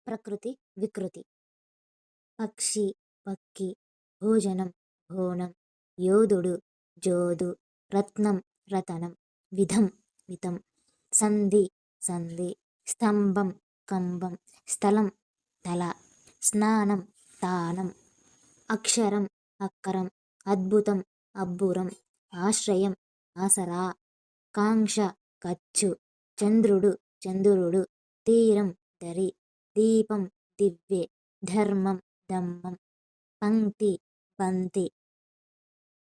ప్రకృతి వికృతి. పక్షి పక్కి, భోజనం భోనం, యోధుడు జోదు, రత్నం రతనం, విధం వితం, సంధి సంధి, స్తంభం కంబం, స్థలం తల, స్నానం తానం, అక్షరం అక్కరం, అద్భుతం అబ్బురం, ఆశ్రయం ఆసరా, కాంక్ష ఖర్చు, చంద్రుడు చంద్రుడు, తీరం దరి, దీపం దివ్వె, ధర్మం దమ్మం, పంక్తి బంతి,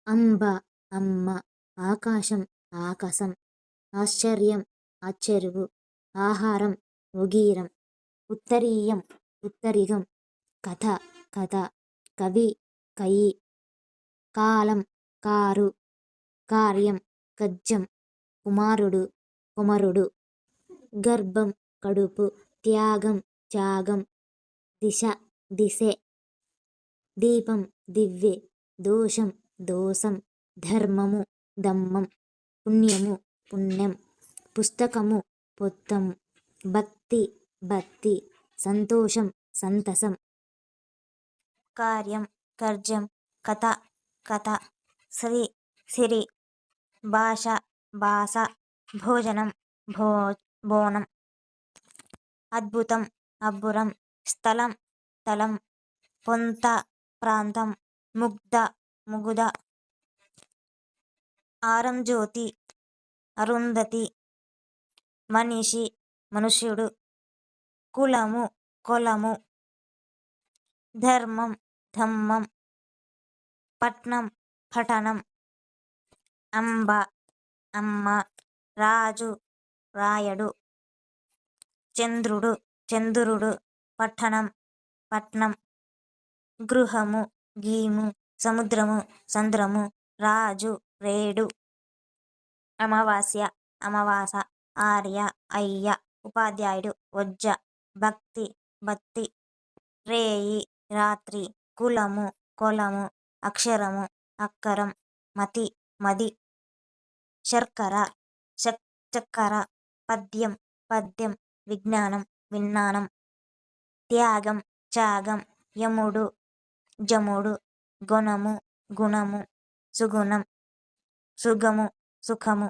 అంబ అమ్మ, ఆకాశం ఆకాశం, ఆశ్చర్యం ఆశ్చర్యవు, ఆహారం ఉగీరం, ఉత్తరీయం ఉత్తరిగం, కథ కథ, కవి కయి, కాలం కారు, కార్యం కజ్జం, కుమారుడు కుమరుడు, గర్భం కడుపు, త్యాగం త్యాగం, దిశ దిశె, దీపం దివ్వె, దోషం దోషం, ధర్మము దమ్మం, పుణ్యము పుణ్యం, పుస్తకము పొత్తము, భక్తి బత్తి, సంతోషం సంతసం, కార్యం కర్జం, కథ కథ, శ్రీ సిరి, భాష భాష, భోజనం బోనం, అద్భుతం అబ్బురం, స్థలం తలం, పొంత ప్రాంతం, ముగ్ధ ముగుద, ఆరంజ్యోతి అరుంధతి, మనిషి మనుష్యుడు, కులము కొలము, ధర్మం ధమ్మం, పట్నం పఠనం, అంబ అమ్మ, రాజు రాయడు, చంద్రుడు చంద్రుడు, పట్టణం పట్నం, గృహము గీము, సముద్రము సంద్రము, రాజు రేడు, అమావాస్య అమావాస, ఆర్య అయ్య, ఉపాధ్యాయుడు వజ్జ, భక్తి బత్తి, రేయి రాత్రి, కులము కొలము, అక్షరము అక్కరం, మతి మది, శర్కర చక్కెర, పద్యం పద్యం, విజ్ఞానం విజ్ఞానం, త్యాగం త్యాగం, యముడు జముడు, గుణము గుణము, సుగుణం సుగము సుఖము.